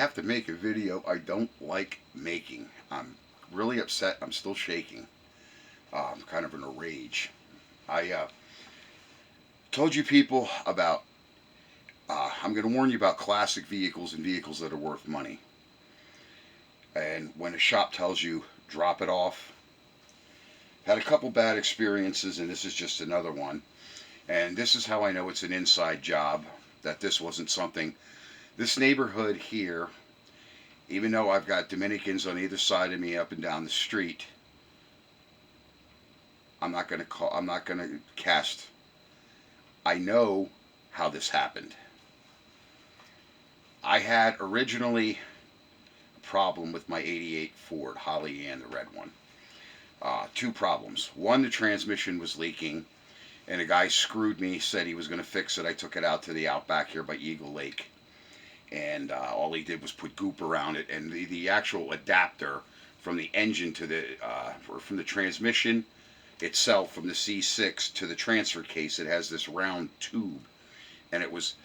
have to make a video I don't like making. I'm really upset. I'm still shaking. I'm kind of in a rage. I told you people about, I'm going to warn you about classic vehicles and vehicles that are worth money. And when a shop tells you, drop it off. Had a couple bad experiences, and this is just another one. And this is how I know it's an inside job, that this wasn't something. This neighborhood here, even though I've got Dominicans on either side of me up and down the street, I'm not going to cast. I know how this happened. I had originally a problem with my 88 Ford Holly Ann, the red one. Two problems. One, the transmission was leaking, and a guy screwed me, said he was going to fix it. I took it out to the outback here by Eagle Lake, and all he did was put goop around it, and the actual adapter from the engine to the from the transmission itself, from the C6 to the transfer case, it has this round tube, and it was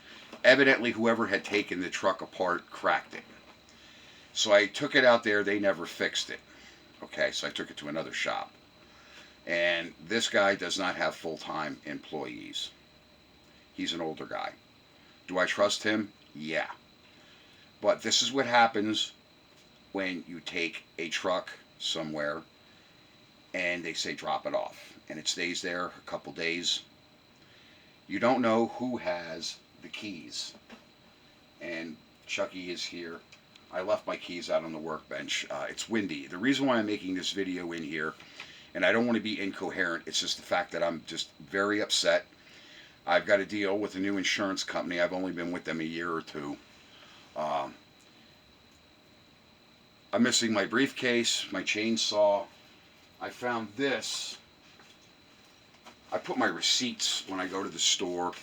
evidently whoever had taken the truck apart cracked it. So I took it out there. They never fixed it. Okay, so I took it to another shop, and this guy does not have full-time employees. He's an older guy. Do I trust him? Yeah. But this is what happens when you take a truck somewhere and they say drop it off, and it stays there a couple days. You don't know who has the keys. And Chucky is here. I left my keys out on the workbench. It's windy. The reason why I'm making this video in here, and I don't want to be incoherent, it's just the fact that I'm just very upset. I've got to deal with a new insurance company. I've only been with them a year or two. I'm missing my briefcase, my chainsaw. I found this. I put my receipts when I go to the store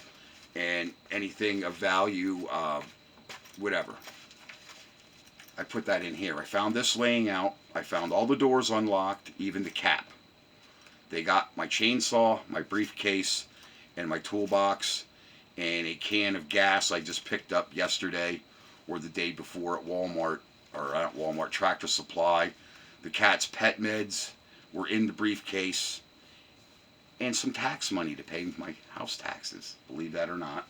and anything of value, whatever. I put that in here. I found this laying out. I found all the doors unlocked, even the cap. They got my chainsaw, my briefcase, and my toolbox, and a can of gas I just picked up yesterday or the day before at Walmart, or at Walmart, Tractor Supply. The cat's pet meds were in the briefcase, and some tax money to pay my house taxes, believe that or not,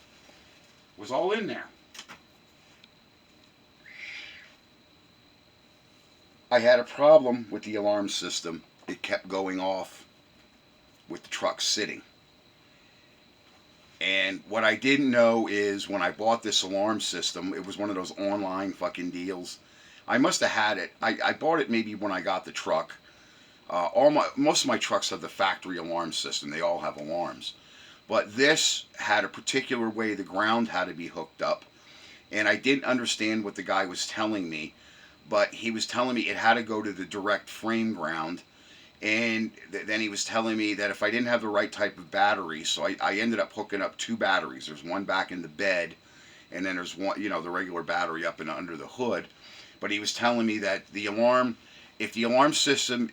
was all in there. I had a problem with the alarm system. It kept going off with the truck sitting. And what I didn't know is when I bought this alarm system, it was one of those online fucking deals. I must have had it. I bought it maybe when I got the truck. Most of my trucks have the factory alarm system. They all have alarms. But this had a particular way the ground had to be hooked up. And I didn't understand what the guy was telling me. But he was telling me it had to go to the direct frame ground, and then he was telling me that if I didn't have the right type of battery, so I ended up hooking up two batteries. There's one back in the bed, and then there's one, the regular battery up and under the hood. But he was telling me that the alarm, if the alarm system,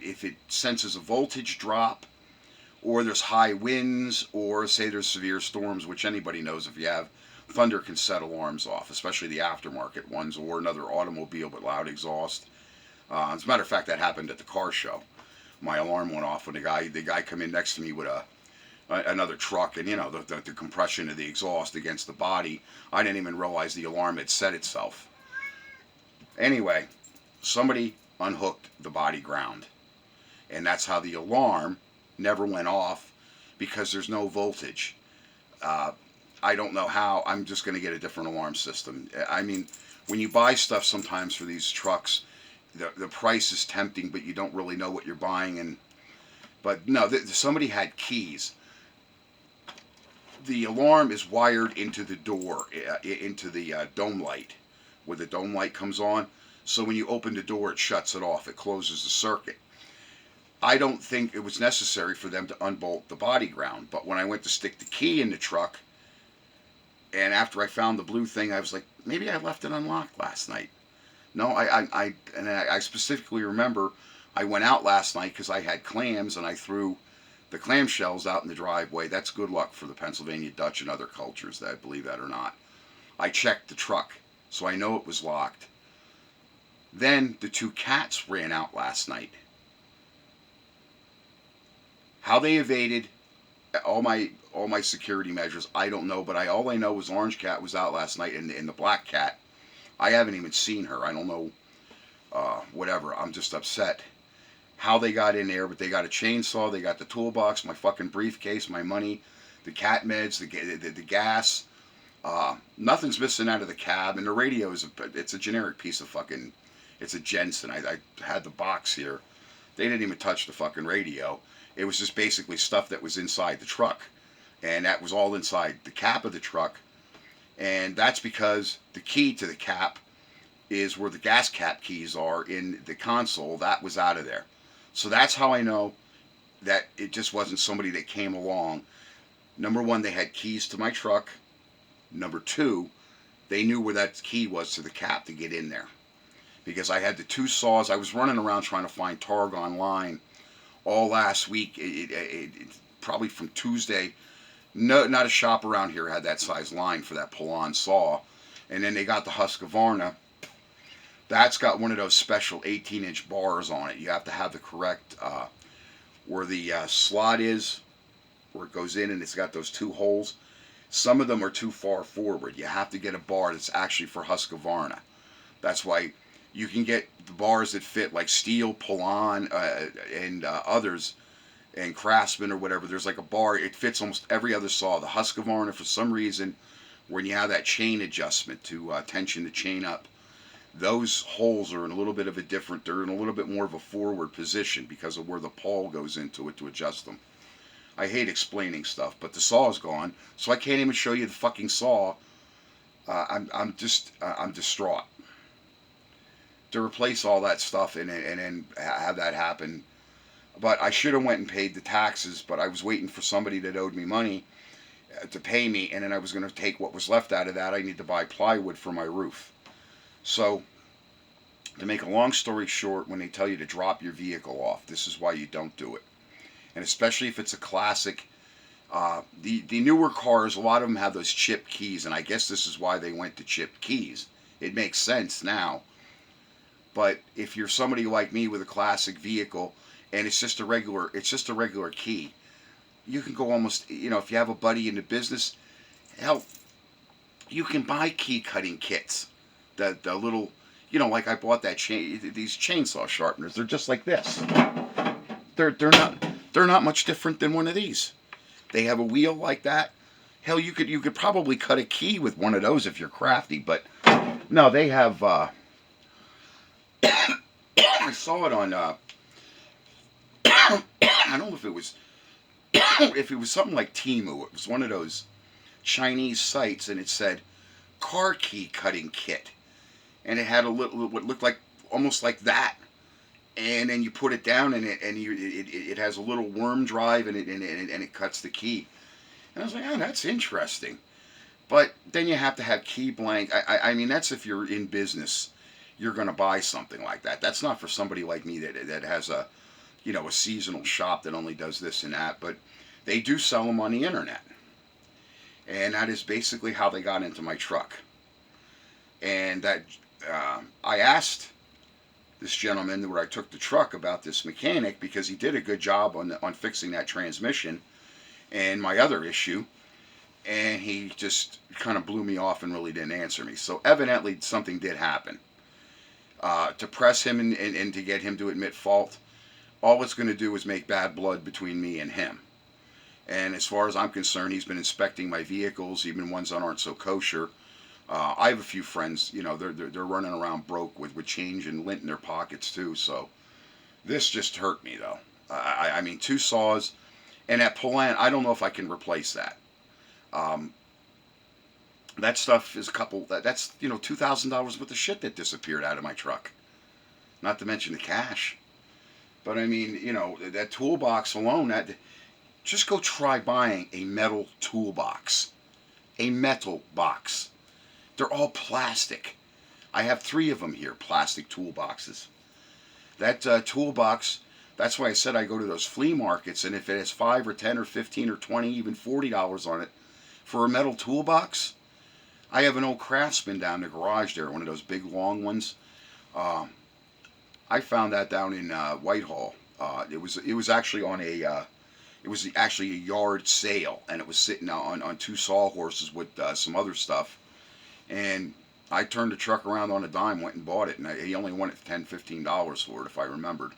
if it senses a voltage drop, or there's high winds, or say there's severe storms, which anybody knows if you have thunder can set alarms off, especially the aftermarket ones, or another automobile with loud exhaust. As a matter of fact, that happened at the car show. My alarm went off when the guy come in next to me with another truck, and the compression of the exhaust against the body. I didn't even realize the alarm had set itself. Anyway, somebody unhooked the body ground, and that's how the alarm never went off, because there's no voltage. I don't know how. I'm just going to get a different alarm system. I mean, when you buy stuff sometimes for these trucks, the price is tempting, but you don't really know what you're buying. But no, somebody had keys. The alarm is wired into the door, into the dome light, where the dome light comes on. So when you open the door, it shuts it off. It closes the circuit. I don't think it was necessary for them to unbolt the body ground. But when I went to stick the key in the truck, and after I found the blue thing, I was like, maybe I left it unlocked last night. No, I specifically remember I went out last night because I had clams, and I threw the clamshells out in the driveway. That's good luck for the Pennsylvania Dutch and other cultures, that believe that or not. I checked the truck so I know it was locked. Then the two cats ran out last night. How they evaded all my security measures, I don't know. But all I know was Orange Cat was out last night, and the Black Cat, I haven't even seen her. I don't know. Whatever. I'm just upset how they got in there. But they got a chainsaw. They got the toolbox, my fucking briefcase, my money, the cat meds, the gas. Nothing's missing out of the cab, and the radio it's a generic piece of fucking. It's a Jensen. I had the box here. They didn't even touch the fucking radio. It was just basically stuff that was inside the truck. And that was all inside the cap of the truck. And that's because the key to the cap is where the gas cap keys are in the console. That was out of there. So that's how I know that it just wasn't somebody that came along. Number one, they had keys to my truck. Number two, they knew where that key was to the cap to get in there. Because I had the two saws. I was running around trying to find Targ online all last week. Probably from Tuesday. No, not a shop around here had that size line for that pull-on saw. And then they got the Husqvarna. That's got one of those special 18-inch bars on it. You have to have the correct, where the slot is, where it goes in, and it's got those two holes. Some of them are too far forward. You have to get a bar that's actually for Husqvarna. That's why you can get the bars that fit like Steel, Pull-On, and others, and Craftsman or whatever. There's like a bar. It fits almost every other saw. The Husqvarna, for some reason, when you have that chain adjustment to tension the chain up, those holes are in a little bit of a different, they're in a little bit more of a forward position because of where the pawl goes into it to adjust them. I hate explaining stuff, but the saw is gone, so I can't even show you the fucking saw. I'm distraught. To replace all that stuff and then have that happen. But I should have went and paid the taxes, but I was waiting for somebody that owed me money to pay me, and then I was going to take what was left out of that. I need to buy plywood for my roof. So, to make a long story short, when they tell you to drop your vehicle off, this is why you don't do it. And especially if it's a classic, the newer cars, a lot of them have those chip keys, and I guess this is why they went to chip keys. It makes sense now. But if you're somebody like me with a classic vehicle and it's just a regular key, you can go almost, if you have a buddy in the business, hell, you can buy key cutting kits. The little, like I bought these chainsaw sharpeners. They're just like this. They're not much different than one of these. They have a wheel like that. Hell, you could probably cut a key with one of those if you're crafty, but no, they have I saw it on I don't know if it was something like Temu. It was one of those Chinese sites, and it said car key cutting kit, and it had what looked like almost like that, and then you put it down in it, and it has a little worm drive, and it cuts the key. And I was like, oh, that's interesting. But then you have to have key blank. I mean, that's if you're in business, you're going to buy something like that. That's not for somebody like me that has a seasonal shop that only does this and that. But they do sell them on the internet. And that is basically how they got into my truck. And that I asked this gentleman where I took the truck about this mechanic, because he did a good job on fixing that transmission and my other issue. And he just kind of blew me off and really didn't answer me. So evidently something did happen. To press him and to get him to admit fault, all it's going to do is make bad blood between me and him. And as far as I'm concerned, he's been inspecting my vehicles, even ones that aren't so kosher. I have a few friends, they're running around broke with change and lint in their pockets too. So this just hurt me though. I mean, two saws and that pull-in, I don't know if I can replace that. That stuff is that's $2,000 worth of shit that disappeared out of my truck. Not to mention the cash. But I mean, that toolbox alone, just go try buying a metal toolbox. A metal box. They're all plastic. I have 3 of them here, plastic toolboxes. That toolbox, that's why I said I go to those flea markets, and if it has 5 or 10 or 15 or 20, even $40 on it for a metal toolbox, I have an old Craftsman down in the garage there, one of those big long ones. Um, I found that down in Whitehall. It was actually on a it was actually a yard sale, and it was sitting on two sawhorses with some other stuff. And I turned the truck around on a dime, went and bought it, and he only wanted $10, $15 for it, if I remembered.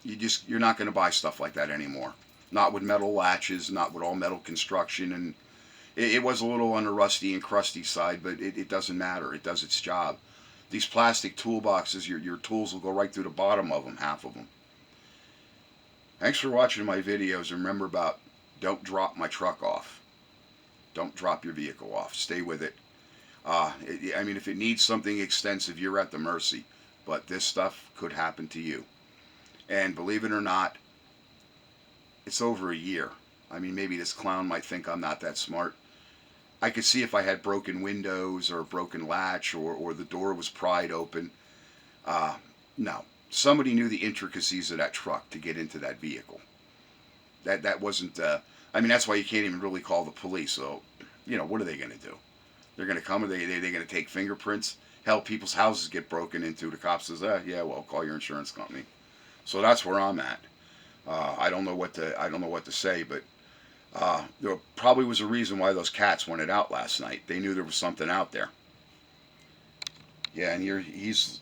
You're not going to buy stuff like that anymore. Not with metal latches, not with all metal construction, and it was a little on the rusty and crusty side, but it doesn't matter. It does its job. These plastic toolboxes, your tools will go right through the bottom of them, half of them. Thanks for watching my videos. Remember about don't drop my truck off. Don't drop your vehicle off. Stay with it. I mean, if it needs something extensive, you're at the mercy. But this stuff could happen to you. And believe it or not, it's over a year. I mean, maybe this clown might think I'm not that smart. I could see if I had broken windows or a broken latch or the door was pried open. No. Somebody knew the intricacies of that truck to get into that vehicle. That wasn't. I mean, that's why you can't even really call the police. So, what are they going to do? They're going to come. Are they going to take fingerprints? Hell, people's houses get broken into. The cop says, yeah, well, call your insurance company. So that's where I'm at. I don't know what to say, but there probably was a reason why those cats wanted out last night. They knew there was something out there. Yeah, and he's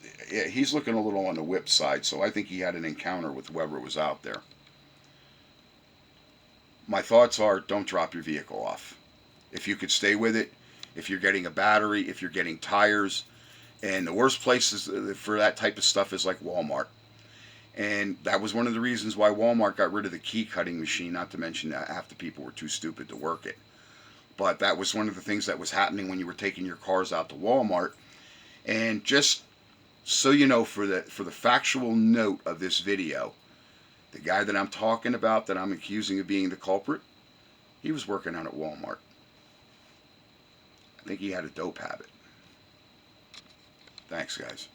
looking a little on the whip side, so I think he had an encounter with whoever was out there. My thoughts are don't drop your vehicle off. If you could stay with it, if you're getting a battery, if you're getting tires, and the worst places for that type of stuff is like Walmart. And that was one of the reasons why Walmart got rid of the key cutting machine, not to mention that half the people were too stupid to work it. But that was one of the things that was happening when you were taking your cars out to Walmart. And just so you know, for the factual note of this video, the guy that I'm talking about, that I'm accusing of being the culprit, he was working out at Walmart. I think he had a dope habit. Thanks, guys.